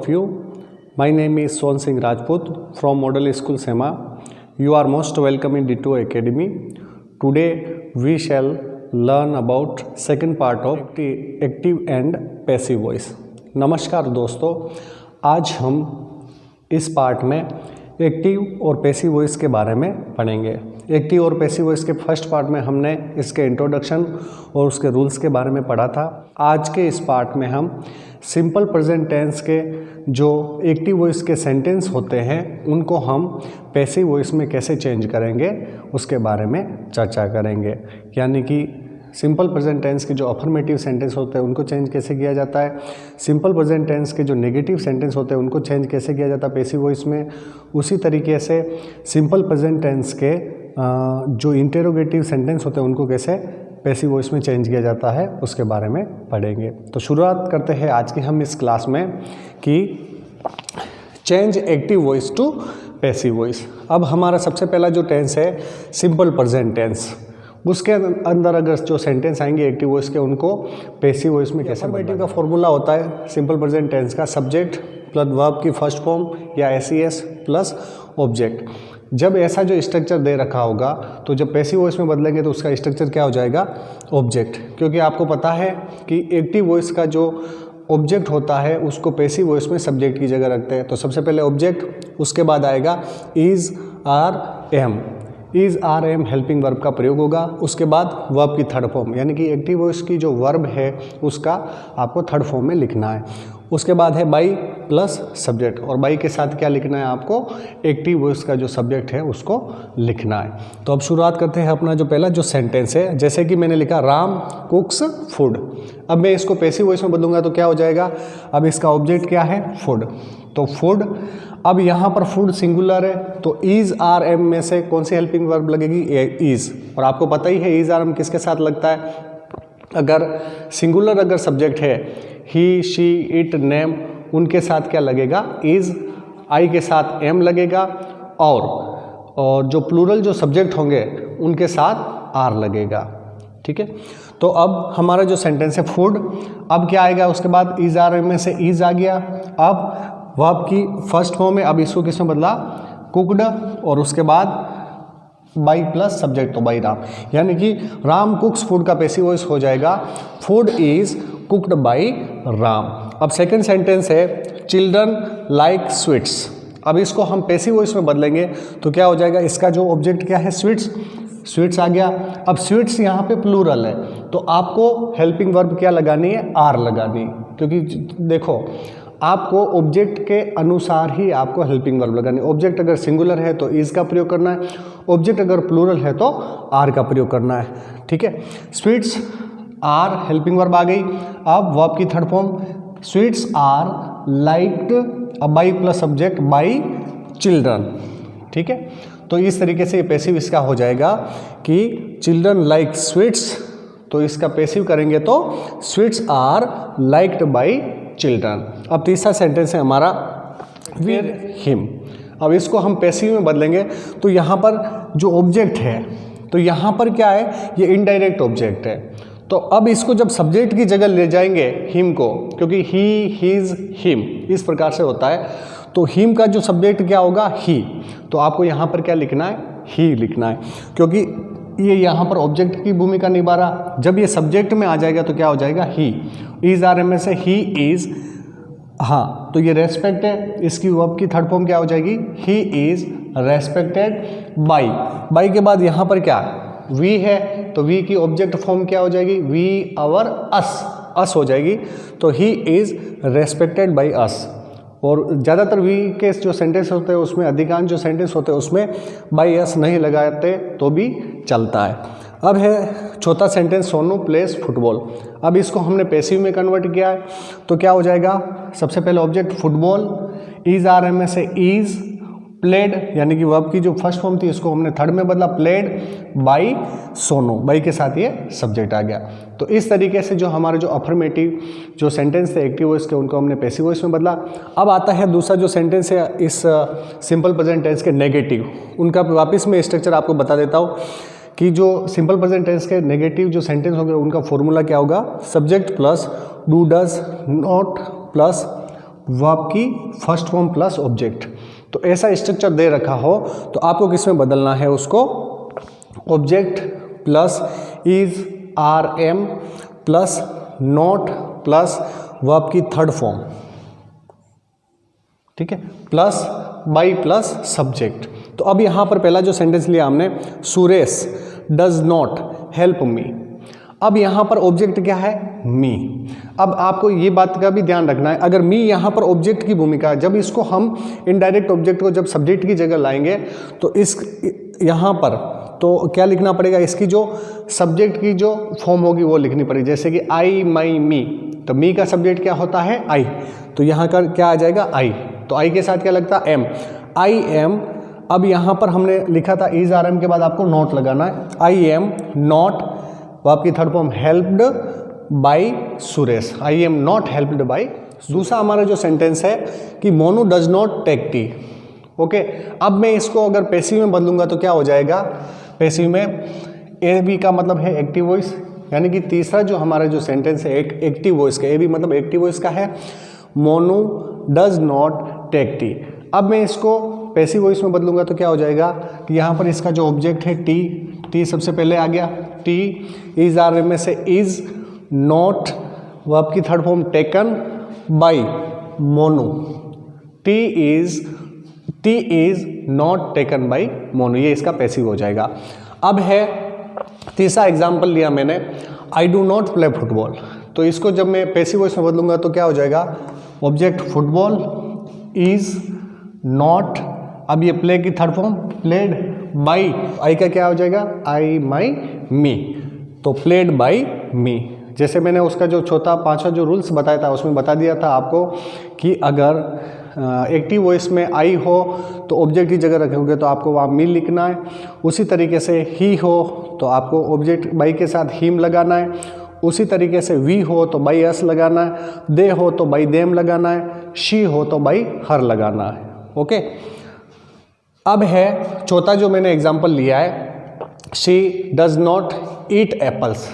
of you. My name is Son Singh Rajput from Model School Sema. You are most welcome in D2 Academy. Today we shall learn about second part of active and passive voice. नमस्कार दोस्तों, आज हम इस part में active और passive voice के बारे में पढ़ेंगे। एक्टिव और पैसिव वॉइस के फर्स्ट पार्ट में हमने इसके इंट्रोडक्शन और उसके रूल्स के बारे में पढ़ा था। आज के इस पार्ट में हम सिंपल प्रेजेंट टेंस के जो एक्टिव वॉइस के सेंटेंस होते हैं उनको हम पैसिव वॉइस में कैसे चेंज करेंगे उसके बारे में चर्चा करेंगे। यानी कि सिंपल प्रेजेंट टेंस के जो अफर्मेटिव सेंटेंस होते हैं उनको चेंज कैसे किया जाता है, सिंपल प्रेजेंट टेंस के जो नेगेटिव सेंटेंस होते हैं उनको चेंज कैसे किया जाता है पैसिव वॉइस में। उसी तरीके से सिंपल प्रेजेंट टेंस के जो इंटेरोगेटिव सेंटेंस होते हैं उनको कैसे पैसिव वॉइस में चेंज किया जाता है उसके बारे में पढ़ेंगे। तो शुरुआत करते हैं आज की हम इस क्लास में कि change active voice to passive voice. अब हमारा सबसे पहला जो टेंस है सिंपल प्रेजेंट टेंस, उसके अंदर अगर जो सेंटेंस आएंगे एक्टिव वॉइस के उनको पैसिव वॉइस में कैसे अफर्मेटिव का फॉर्मूला होता है सिंपल प्रेजेंट टेंस का सब्जेक्ट प्लस वर्ब की फर्स्ट फॉर्म या एस प्लस ऑब्जेक्ट। जब ऐसा जो स्ट्रक्चर दे रखा होगा तो जब पैसिव वॉइस में बदलेंगे तो उसका स्ट्रक्चर क्या हो जाएगा, ऑब्जेक्ट। क्योंकि आपको पता है कि एक्टिव वॉइस का जो ऑब्जेक्ट होता है उसको पैसिव वॉइस में सब्जेक्ट की जगह रखते हैं। तो सबसे पहले ऑब्जेक्ट, उसके बाद आएगा is are am, is are am helping verb का प्रयोग होगा। उसके बाद वर्ब की थर्ड फॉर्म, यानी कि एक्टिव वॉइस की जो वर्ब है उसका आपको थर्ड फॉर्म में लिखना है। उसके बाद है बाई प्लस सब्जेक्ट, और बाई के साथ क्या लिखना है आपको, एक्टिव वॉइस का जो सब्जेक्ट है उसको लिखना है। तो अब शुरुआत करते हैं अपना जो पहला जो सेंटेंस है। जैसे कि मैंने लिखा राम कुक्स फूड। अब मैं इसको पैसिव वॉइस में बदलूंगा तो क्या हो जाएगा, अब इसका ऑब्जेक्ट क्या है, फूड। तो फूड, अब यहाँ पर फूड सिंगुलर है तो इज आर एम में से कौन सी हेल्पिंग वर्ब लगेगी, इज। और आपको पता ही है इज आर एम किसके साथ लगता है, अगर सिंगुलर अगर सब्जेक्ट है ही शी इट नेम, उनके साथ क्या लगेगा, इज। आई के साथ एम लगेगा और जो प्लूरल जो सब्जेक्ट होंगे उनके साथ आर लगेगा। ठीक है, तो अब हमारा जो सेंटेंस है फूड, अब क्या आएगा उसके बाद इज आर एम में से इज आ गया। अब वर्ब की फर्स्ट फॉर्म में अब इसको किसमें बदला, कुकड, और उसके बाद बाई प्लस सब्जेक्ट तो बाई राम, यानी कि राम कुक्स फूड का पैसिव वॉइस हो जाएगा food is cooked by Ram. अब सेकंड सेंटेंस है चिल्ड्रन लाइक स्वीट्स। अब इसको हम पैसिव वॉइस में बदलेंगे तो क्या हो जाएगा, इसका जो ऑब्जेक्ट क्या है, स्वीट्स, स्वीट्स आ गया। अब स्वीट्स यहाँ पे प्लूरल है तो आपको हेल्पिंग वर्ब क्या लगानी है, आर लगानी है। क्योंकि देखो आपको ऑब्जेक्ट के अनुसार ही आपको हेल्पिंग वर्ब लगानी है। ऑब्जेक्ट अगर सिंगुलर है तो इज का प्रयोग करना है, ऑब्जेक्ट अगर प्लूरल है तो आर का प्रयोग करना है। ठीक है, स्वीट्स आर हेल्पिंग वर्ब आ गई। अब वर्ब की third form sweets are liked, अब by plus subject by children. ठीक है, तो इस तरीके से ये पैसिव इसका हो जाएगा कि चिल्ड्रन लाइक स्वीट्स, तो इसका पैसिव करेंगे तो sweets are liked by children. अब तीसरा सेंटेंस है हमारा विद हिम। अब इसको हम पैसिव में बदलेंगे तो यहाँ पर जो ऑब्जेक्ट है तो यहाँ पर क्या है, ये इनडायरेक्ट ऑब्जेक्ट है। तो अब इसको जब सब्जेक्ट की जगह ले जाएंगे हिम को, क्योंकि ही हिज हिम इस प्रकार से होता है, तो हिम का जो सब्जेक्ट क्या होगा, ही। तो आपको यहाँ पर क्या लिखना है, ही लिखना है, क्योंकि ये यहाँ पर ऑब्जेक्ट की भूमिका निभा रहा। जब ये सब्जेक्ट में आ जाएगा तो क्या हो जाएगा, ही। इज आर एम में से ही इज, हाँ, तो ये रेस्पेक्ट है, इसकी वर्ब की थर्ड फॉर्म क्या हो जाएगी, he is respected by. By के बाद यहाँ पर क्या, वी है, तो वी की ऑब्जेक्ट फॉर्म क्या हो जाएगी, वी आवर अस हो जाएगी। तो he is respected by us. और ज़्यादातर वी के जो सेंटेंस होते हैं उसमें, अधिकांश जो सेंटेंस होते हैं उसमें बाई अस नहीं लगाते तो भी चलता है। अब है चौथा सेंटेंस सोनू प्लेस फुटबॉल। अब इसको हमने पैसिव में कन्वर्ट किया है तो क्या हो जाएगा, सबसे पहले object football, is are am में से इज, प्लेड यानी कि वर्ब की जो फर्स्ट फॉर्म थी इसको हमने थर्ड में बदला, प्लेड बाई सोनू, बाई के साथ ये सब्जेक्ट आ गया। तो इस तरीके से जो हमारे जो अफर्मेटिव जो सेंटेंस थे एक्टिव वॉइस के उनको हमने पैसिव वॉइस में बदला। अब आता है दूसरा जो सेंटेंस है इस सिंपल प्रेजेंट टेंस के नेगेटिव, उनका वापस मैं स्ट्रक्चर आपको बता देता हूँ कि जो सिंपल प्रेजेंट टेंस के नेगेटिव जो सेंटेंस होंगे उनका फॉर्मूला क्या होगा, subject plus do does not plus verb की फर्स्ट फॉर्म प्लस ऑब्जेक्ट। तो ऐसा स्ट्रक्चर दे रखा हो तो आपको किस में बदलना है उसको, object plus is are am plus not plus verb की थर्ड फॉर्म, ठीक है, प्लस बाई प्लस सब्जेक्ट। तो अब यहाँ पर पहला जो सेंटेंस लिया हमने, Suresh does not help me. अब यहाँ पर ऑब्जेक्ट क्या है, मी। अब आपको ये बात का भी ध्यान रखना है, अगर मी यहाँ पर ऑब्जेक्ट की भूमिका है, जब इसको हम इनडायरेक्ट ऑब्जेक्ट को जब सब्जेक्ट की जगह लाएंगे तो इस यहाँ पर तो क्या लिखना पड़ेगा, इसकी जो सब्जेक्ट की जो फॉर्म होगी वो लिखनी पड़ेगी। जैसे कि आई माई मी, तो मी का सब्जेक्ट क्या होता है, आई, तो यहाँ का क्या आ जाएगा, आई। तो आई के साथ क्या लगता है, एम, आई एम। अब यहाँ पर हमने लिखा था इज आर एम के बाद आपको नॉट लगाना है, आई एम नॉट, वो आपकी third form helped by Suresh, I am not helped by. दूसरा हमारा जो सेंटेंस है कि Monu does not take tea. Okay, अब मैं इसको अगर पैसिव में बदलूंगा तो क्या हो जाएगा, पैसिव में ए बी का मतलब है एक्टिव वॉइस, यानी कि तीसरा जो हमारा जो सेंटेंस है एक्टिव वॉइस का, ए बी मतलब एक्टिव वॉइस का है, Monu does not take tea. अब मैं इसको पैसिव वॉइस में बदलूंगा तो क्या हो जाएगा कि यहाँ पर इसका जो ऑब्जेक्ट है टी, टी सबसे पहले आ गया, टी इज आर में से इज, नॉट वर्ब की third form taken by Monu, T is not taken by Monu, ये इसका पैसिव हो जाएगा। अब है तीसरा एग्जाम्पल लिया मैंने, I do not play football. तो इसको जब मैं पैसिव वॉइस में बदलूंगा तो क्या हो जाएगा, ऑब्जेक्ट फुटबॉल इज नॉट, अब ये प्ले की थर्ड फॉर्म प्लेड बाई, आई का क्या हो जाएगा, आई माई मी, तो प्लेड बाई मी। जैसे मैंने उसका जो चौथा पांचवा जो रूल्स बताया था उसमें बता दिया था आपको कि अगर एक्टिव वॉइस में आई हो तो ऑब्जेक्ट की जगह रखोगे तो आपको वहाँ मी लिखना है, उसी तरीके से ही हो तो आपको ऑब्जेक्ट बाई के साथ हिम लगाना है, उसी तरीके से वी हो तो बाई अस लगाना है, दे हो तो बाई देम लगाना है, शी हो तो बाई हर लगाना है। ओके, अब है चौथा जो मैंने एग्जाम्पल लिया है, she does not eat apples.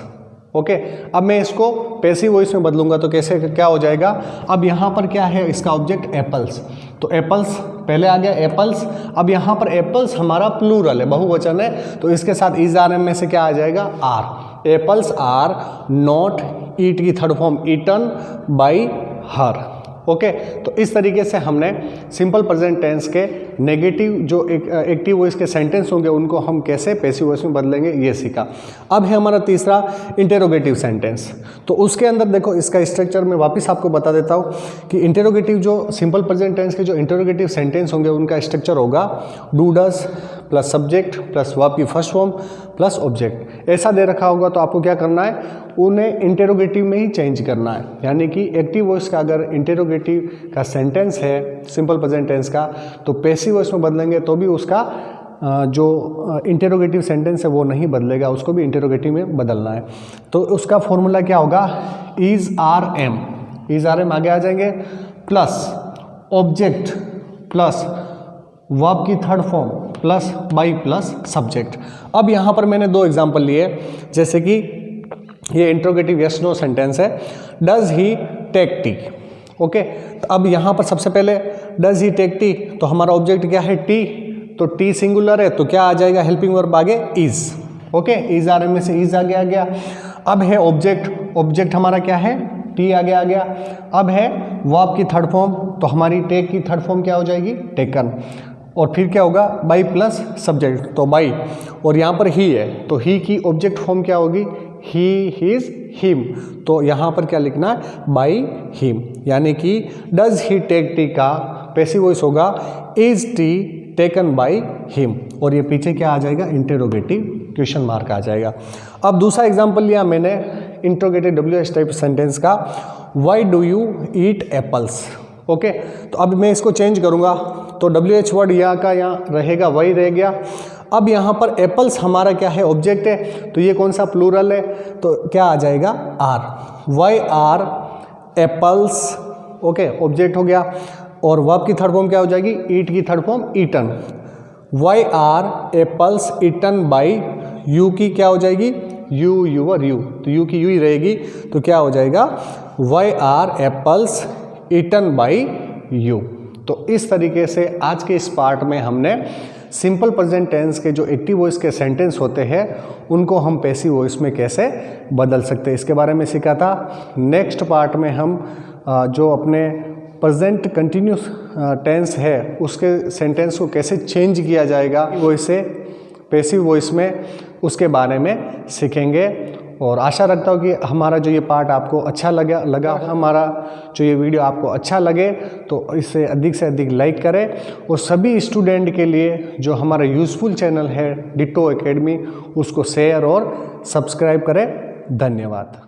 Okay, अब मैं इसको पैसिव वॉइस में बदलूंगा तो कैसे क्या हो जाएगा, अब यहाँ पर क्या है इसका ऑब्जेक्ट एप्पल्स, तो एप्पल्स पहले आ गया एप्पल्स। अब यहाँ पर एप्पल्स हमारा प्लूरल है, बहुवचन है, तो इसके साथ इज आर एम में से क्या आ जाएगा, are. Apples are not eat की third form eaten by her. Okay, तो इस तरीके से हमने सिंपल प्रेजेंट टेंस के नेगेटिव जो एक्टिव वॉइस के सेंटेंस होंगे उनको हम कैसे पैसिव वॉइस में बदलेंगे ये सीखा। अब है हमारा तीसरा इंटेरोगेटिव सेंटेंस। तो उसके अंदर देखो इसका स्ट्रक्चर मैं वापस आपको बता देता हूँ कि इंटेरोगेटिव जो सिंपल प्रेजेंट टेंस के जो इंटेरोगेटिव सेंटेंस होंगे उनका स्ट्रक्चर होगा do does plus subject plus verb की फर्स्ट फॉर्म प्लस ऑब्जेक्ट। ऐसा दे रखा होगा तो आपको क्या करना है, उन्हें इंटेरोगेटिव में ही चेंज करना है। यानी कि एक्टिव वॉइस का अगर इंटेरोगेटिव का सेंटेंस है सिंपल प्रेजेंट टेंस का तो पैसिव वॉइस में बदलेंगे तो भी उसका जो इंटेरोगेटिव सेंटेंस है वो नहीं बदलेगा, उसको भी इंटेरोगेटिव में बदलना है। तो उसका फॉर्मूला क्या होगा, इज आर एम आगे आ जाएंगे प्लस ऑब्जेक्ट प्लस वर्ब की third form plus by plus subject. अब यहाँ पर मैंने दो एग्जाम्पल लिए, जैसे कि ये इंट्रोगेटिव यस नो सेंटेंस है, does he take tea. Okay, तो अब यहाँ पर सबसे पहले डज ही टेक टी, तो हमारा ऑब्जेक्ट क्या है टी, तो टी सिंगुलर है तो क्या आ जाएगा हेल्पिंग वर्ब आगे is. Okay, is are am में से इज आगे आ गया। अब है ऑब्जेक्ट हमारा क्या है टी आगे आ गया। अब है वर्ब की थर्ड फॉर्म, तो हमारी टेक की थर्ड फॉर्म क्या हो जाएगी टेकन, और फिर क्या होगा बाई प्लस सब्जेक्ट, तो बाई, और यहाँ पर ही है तो ही की ऑब्जेक्ट फॉर्म क्या होगी ही हिज हिम, तो यहाँ पर क्या लिखना है बाई हिम। यानी कि डज ही टेक टी का पैसिव वॉइस होगा is T taken by him, और ये पीछे क्या आ जाएगा इंटेरोगेटिव क्वेश्चन मार्क आ जाएगा। अब दूसरा एग्जांपल लिया मैंने इंट्रोगेटिव WH टाइप सेंटेंस का, why do you eat apples. Okay, तो अब मैं इसको चेंज करूँगा तो WH वर्ड यहाँ का यहाँ रहेगा वही रह गया। अब यहाँ पर एप्पल्स हमारा क्या है ऑब्जेक्ट है, तो ये कौन सा प्लूरल है, तो क्या आ जाएगा are, why are apples. Okay, object हो गया, और वर्ब की थर्ड फॉर्म क्या हो जाएगी ईट की third form eaten, why are apples eaten by, you की क्या हो जाएगी यू यूअर यू, तो यू की यू ही रहेगी, तो क्या हो जाएगा why are apples eaten by you. तो इस तरीके से आज के इस पार्ट में हमने सिंपल प्रेजेंट टेंस के जो एक्टिव वॉइस के सेंटेंस होते हैं उनको हम पैसिव वॉइस में कैसे बदल सकते हैं इसके बारे में सीखा था। नेक्स्ट पार्ट में हम जो अपने प्रेजेंट कंटिन्यूस टेंस है उसके सेंटेंस को कैसे चेंज किया जाएगा वॉइस से पैसिव वॉइस में, उसके बारे में सीखेंगे। और आशा रखता हूँ कि हमारा जो ये पार्ट आपको अच्छा लगा हमारा जो ये वीडियो आपको अच्छा लगे तो इसे अधिक से अधिक लाइक करें। और सभी स्टूडेंट के लिए जो हमारा यूज़फुल चैनल है डिटो एकेडमी उसको शेयर और सब्सक्राइब करें। धन्यवाद।